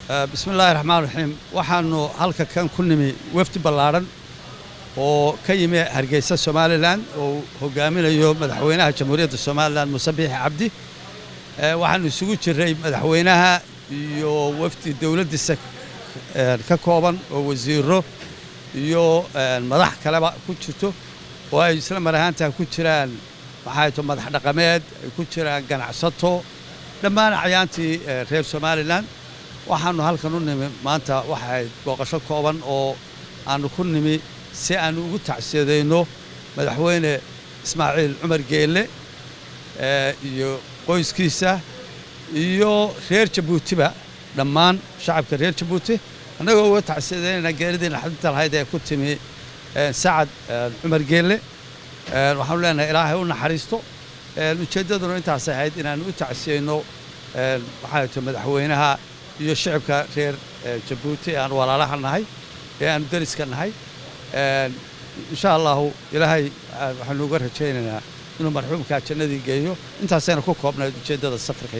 بسم الله الرحمن الرحيم waxaanu halka kan ku nimi wafdi ballaaran oo ka yimi Hargeysa Somaliland oo hogaaminayo madaxweynaha Jamhuuriyadda Somaliland Muuse Biixi Cabdi waxaanu isugu jiray madaxweynaha iyo wafdi dawladdiisa ka kooban oo wasiiro iyo madax kale ku jirto oo ay isla marahantaa ku jiraan waxay to madax dhaqameed ku jiraan ganacsato dhammaan cayaantii reer Somaliland waxaanu halkan u nimi maanta waxay booqasho kooban oo aanu ku nimi si aanu ugu tacsiyeeyno madaxweyne Ismaaciil Cumar Geelle iyo qoyskiisa iyo reer Jabuutiba dhammaan shacabka reer Jabuuti anagoo uga tacsiyeeyna geeridii naxdinta lahayd ee ku timi Saacad Cumar Geelle waxaanu leenahay Ilaahay u naxariisto ujeedaduna intaas ahayd inaan u tacsiyeyno waxay to madaxweynaha iyo shacabka reer Jabuuti aan walaalaha nahay ee aan dariska nahay insha Allah Ilaahay waxaanu uga rajaynaynaa inuu marxuumka jannadii geeyo intaasayna ku koobnay ujeedada safarka.